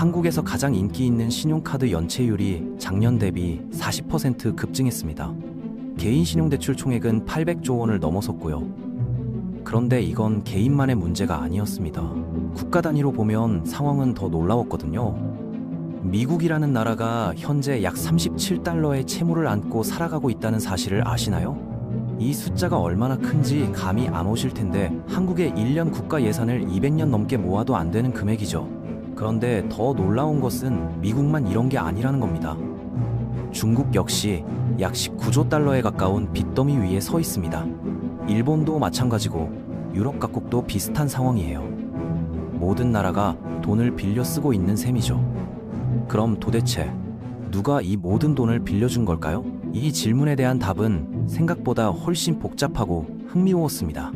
한국에서 가장 인기 있는 신용카드 연체율이 작년 대비 40% 급증했습니다. 개인 신용대출 총액은 800조 원을 넘어섰고요. 그런데 이건 개인만의 문제가 아니었습니다. 국가 단위로 보면 상황은 더 놀라웠거든요. 미국이라는 나라가 현재 약 37달러의 채무를 안고 살아가고 있다는 사실을 아시나요? 이 숫자가 얼마나 큰지 감이 안 오실 텐데 한국의 1년 국가 예산을 200년 넘게 모아도 안 되는 금액이죠. 그런데 더 놀라운 것은 미국만 이런 게 아니라는 겁니다. 중국 역시 약 19조 달러에 가까운 빚더미 위에 서 있습니다. 일본도 마찬가지고 유럽 각국도 비슷한 상황이에요. 모든 나라가 돈을 빌려 쓰고 있는 셈이죠. 그럼 도대체 누가 이 모든 돈을 빌려준 걸까요? 이 질문에 대한 답은 생각보다 훨씬 복잡하고 흥미로웠습니다.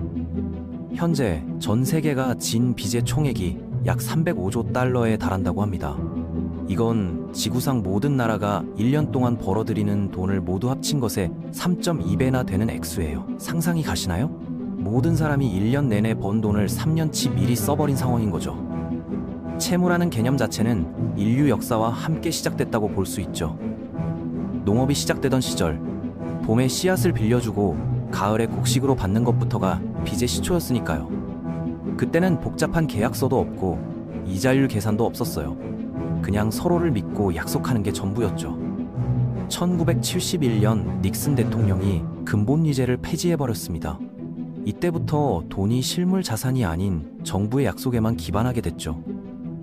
현재 전 세계가 진 빚의 총액이 약 305조 달러에 달한다고 합니다. 이건 지구상 모든 나라가 1년 동안 벌어들이는 돈을 모두 합친 것의 3.2배나 되는 액수예요. 상상이 가시나요? 모든 사람이 1년 내내 번 돈을 3년치 미리 써버린 상황인 거죠. 채무라는 개념 자체는 인류 역사와 함께 시작됐다고 볼 수 있죠. 농업이 시작되던 시절, 봄에 씨앗을 빌려주고 가을에 곡식으로 받는 것부터가 빚의 시초였으니까요. 그때는 복잡한 계약서도 없고 이자율 계산도 없었어요. 그냥 서로를 믿고 약속하는 게 전부였죠. 1971년 닉슨 대통령이 근본위제를 폐지해버렸습니다. 이때부터 돈이 실물 자산이 아닌 정부의 약속에만 기반하게 됐죠.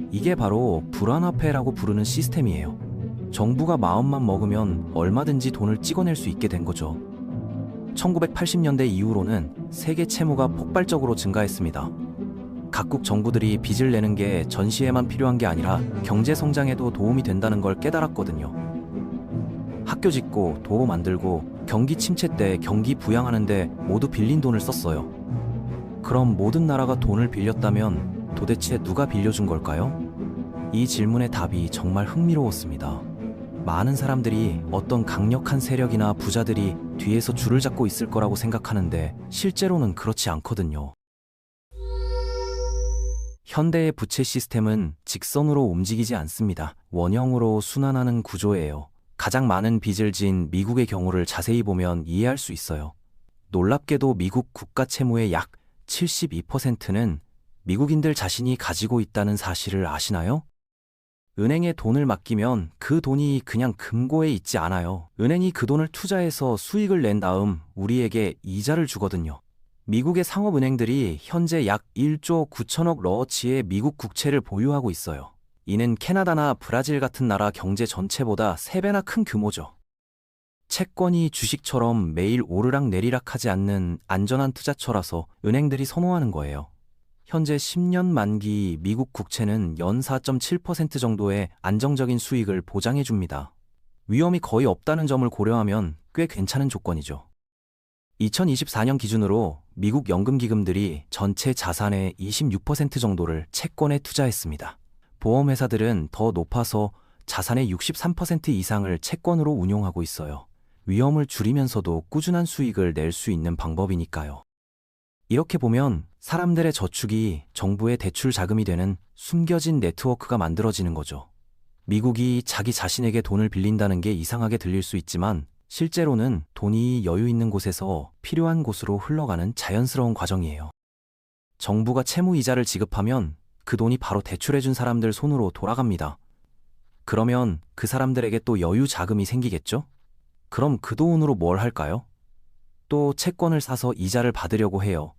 이게 바로 불안화폐라고 부르는 시스템이에요. 정부가 마음만 먹으면 얼마든지 돈을 찍어낼 수 있게 된 거죠. 1980년대 이후로는 세계 채무가 폭발적으로 증가했습니다. 각국 정부들이 빚을 내는 게 전시에만 필요한 게 아니라 경제 성장에도 도움이 된다는 걸 깨달았거든요. 학교 짓고 도로 만들고 경기 침체 때 경기 부양하는데 모두 빌린 돈을 썼어요. 그럼 모든 나라가 돈을 빌렸다면 도대체 누가 빌려준 걸까요? 이 질문의 답이 정말 흥미로웠습니다. 많은 사람들이 어떤 강력한 세력이나 부자들이 뒤에서 줄을 잡고 있을 거라고 생각하는데 실제로는 그렇지 않거든요. 현대의 부채 시스템은 직선으로 움직이지 않습니다. 원형으로 순환하는 구조예요. 가장 많은 빚을 진 미국의 경우를 자세히 보면 이해할 수 있어요. 놀랍게도 미국 국가 채무의 약 72%는 미국인들 자신이 가지고 있다는 사실을 아시나요? 은행에 돈을 맡기면 그 돈이 그냥 금고에 있지 않아요. 은행이 그 돈을 투자해서 수익을 낸 다음 우리에게 이자를 주거든요. 미국의 상업은행들이 현재 약 1조 9천억 러어치의 미국 국채를 보유하고 있어요. 이는 캐나다나 브라질 같은 나라 경제 전체보다 3배나 큰 규모죠. 채권이 주식처럼 매일 오르락 내리락 하지 않는 안전한 투자처라서 은행들이 선호하는 거예요. 현재 10년 만기 미국 국채는 연 4.7% 정도의 안정적인 수익을 보장해 줍니다. 위험이 거의 없다는 점을 고려하면 꽤 괜찮은 조건이죠. 2024년 기준으로 미국 연금기금들이 전체 자산의 26% 정도를 채권에 투자했습니다. 보험회사들은 더 높아서 자산의 63% 이상을 채권으로 운용하고 있어요. 위험을 줄이면서도 꾸준한 수익을 낼 수 있는 방법이니까요. 이렇게 보면 사람들의 저축이 정부의 대출 자금이 되는 숨겨진 네트워크가 만들어지는 거죠. 미국이 자기 자신에게 돈을 빌린다는 게 이상하게 들릴 수 있지만 실제로는 돈이 여유 있는 곳에서 필요한 곳으로 흘러가는 자연스러운 과정이에요. 정부가 채무 이자를 지급하면 그 돈이 바로 대출해준 사람들 손으로 돌아갑니다. 그러면 그 사람들에게 또 여유 자금이 생기겠죠? 그럼 그 돈으로 뭘 할까요? 또 채권을 사서 이자를 받으려고 해요.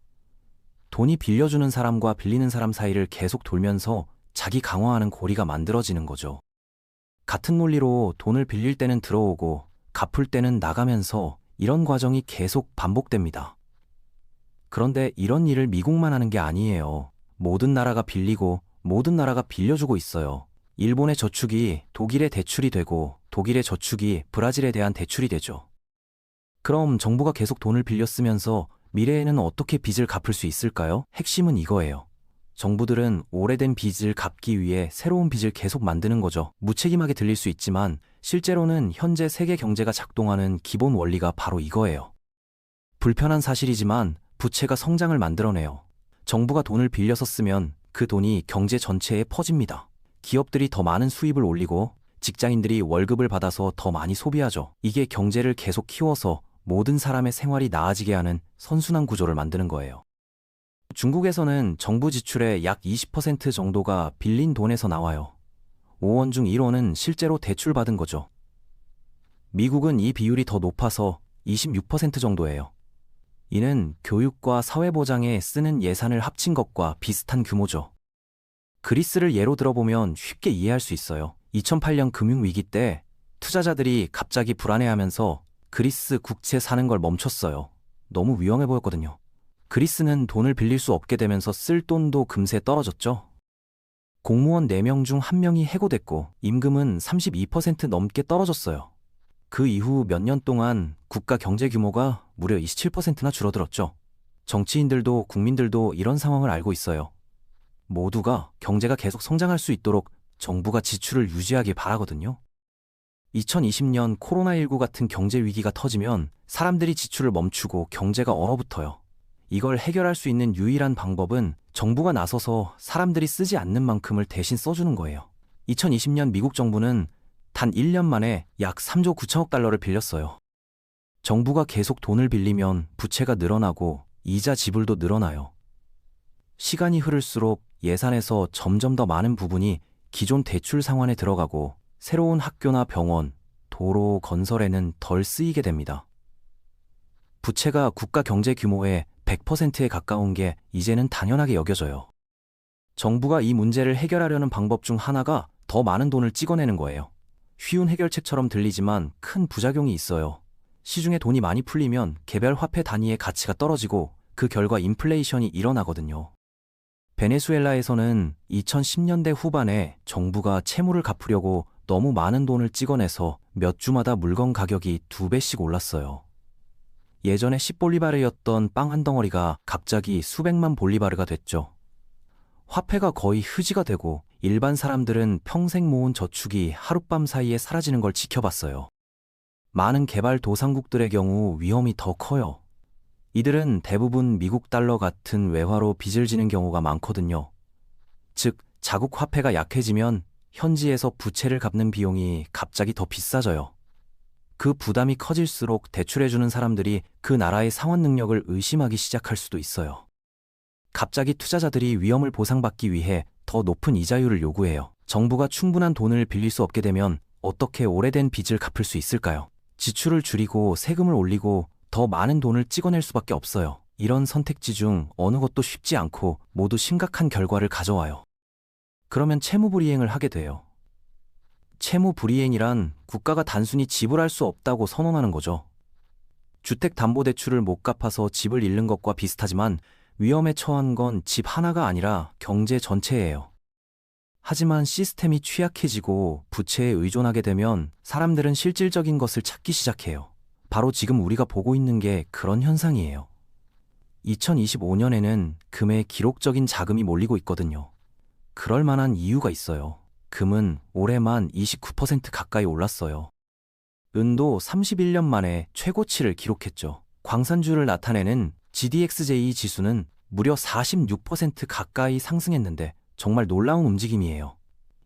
돈이 빌려주는 사람과 빌리는 사람 사이를 계속 돌면서 자기 강화하는 고리가 만들어지는 거죠. 같은 논리로 돈을 빌릴 때는 들어오고 갚을 때는 나가면서 이런 과정이 계속 반복됩니다. 그런데 이런 일을 미국만 하는 게 아니에요. 모든 나라가 빌리고 모든 나라가 빌려주고 있어요. 일본의 저축이 독일의 대출이 되고 독일의 저축이 브라질에 대한 대출이 되죠. 그럼 정부가 계속 돈을 빌려 쓰면서 미래에는 어떻게 빚을 갚을 수 있을까요? 핵심은 이거예요. 정부들은 오래된 빚을 갚기 위해 새로운 빚을 계속 만드는 거죠. 무책임하게 들릴 수 있지만 실제로는 현재 세계 경제가 작동하는 기본 원리가 바로 이거예요. 불편한 사실이지만 부채가 성장을 만들어내요. 정부가 돈을 빌려서 쓰면 그 돈이 경제 전체에 퍼집니다. 기업들이 더 많은 수입을 올리고 직장인들이 월급을 받아서 더 많이 소비하죠. 이게 경제를 계속 키워서 모든 사람의 생활이 나아지게 하는 선순환 구조를 만드는 거예요. 중국에서는 정부 지출의 약 20% 정도가 빌린 돈에서 나와요. 5원 중 1원은 실제로 대출받은 거죠. 미국은 이 비율이 더 높아서 26% 정도예요. 이는 교육과 사회보장에 쓰는 예산을 합친 것과 비슷한 규모죠. 그리스를 예로 들어보면 쉽게 이해할 수 있어요. 2008년 금융위기 때 투자자들이 갑자기 불안해하면서 그리스 국채 사는 걸 멈췄어요. 너무 위험해 보였거든요. 그리스는 돈을 빌릴 수 없게 되면서 쓸 돈도 금세 떨어졌죠. 공무원 4명 중 1명이 해고됐고 임금은 32% 넘게 떨어졌어요. 그 이후 몇 년 동안 국가 경제 규모가 무려 27%나 줄어들었죠. 정치인들도 국민들도 이런 상황을 알고 있어요. 모두가 경제가 계속 성장할 수 있도록 정부가 지출을 유지하길 바라거든요. 2020년 코로나19 같은 경제 위기가 터지면 사람들이 지출을 멈추고 경제가 얼어붙어요. 이걸 해결할 수 있는 유일한 방법은 정부가 나서서 사람들이 쓰지 않는 만큼을 대신 써주는 거예요. 2020년 미국 정부는 단 1년 만에 약 3조 9천억 달러를 빌렸어요. 정부가 계속 돈을 빌리면 부채가 늘어나고 이자 지불도 늘어나요. 시간이 흐를수록 예산에서 점점 더 많은 부분이 기존 대출 상환에 들어가고 새로운 학교나 병원, 도로 건설에는 덜 쓰이게 됩니다. 부채가 국가 경제 규모의 100%에 가까운 게 이제는 당연하게 여겨져요. 정부가 이 문제를 해결하려는 방법 중 하나가 더 많은 돈을 찍어내는 거예요. 쉬운 해결책처럼 들리지만 큰 부작용이 있어요. 시중에 돈이 많이 풀리면 개별 화폐 단위의 가치가 떨어지고 그 결과 인플레이션이 일어나거든요. 베네수엘라에서는 2010년대 후반에 정부가 채무를 갚으려고 너무 많은 돈을 찍어내서 몇 주마다 물건 가격이 2배씩 올랐어요. 예전에 10볼리바르였던 빵 한 덩어리가 갑자기 수백만 볼리바르가 됐죠. 화폐가 거의 휴지가 되고 일반 사람들은 평생 모은 저축이 하룻밤 사이에 사라지는 걸 지켜봤어요. 많은 개발도상국들의 경우 위험이 더 커요. 이들은 대부분 미국 달러 같은 외화로 빚을 지는 경우가 많거든요. 즉, 자국 화폐가 약해지면 현지에서 부채를 갚는 비용이 갑자기 더 비싸져요. 그 부담이 커질수록 대출해주는 사람들이 그 나라의 상환 능력을 의심하기 시작할 수도 있어요. 갑자기 투자자들이 위험을 보상받기 위해 더 높은 이자율을 요구해요. 정부가 충분한 돈을 빌릴 수 없게 되면 어떻게 오래된 빚을 갚을 수 있을까요? 지출을 줄이고 세금을 올리고 더 많은 돈을 찍어낼 수밖에 없어요. 이런 선택지 중 어느 것도 쉽지 않고 모두 심각한 결과를 가져와요. 그러면 채무불이행을 하게 돼요. 채무불이행이란 국가가 단순히 지불할 수 없다고 선언하는 거죠. 주택담보대출을 못 갚아서 집을 잃는 것과 비슷하지만 위험에 처한 건 집 하나가 아니라 경제 전체예요. 하지만 시스템이 취약해지고 부채에 의존하게 되면 사람들은 실질적인 것을 찾기 시작해요. 바로 지금 우리가 보고 있는 게 그런 현상이에요. 2025년에는 금에 기록적인 자금이 몰리고 있거든요. 그럴 만한 이유가 있어요. 금은 올해만 29% 가까이 올랐어요. 은도 31년 만에 최고치를 기록했죠. 광산주를 나타내는 GDXJ 지수는 무려 46% 가까이 상승했는데 정말 놀라운 움직임이에요.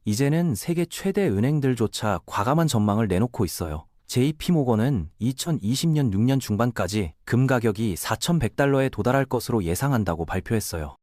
이제는 세계 최대 은행들조차 과감한 전망을 내놓고 있어요. JP모건은 2020년 6년 중반까지 금 가격이 4,100달러에 도달할 것으로 예상한다고 발표했어요.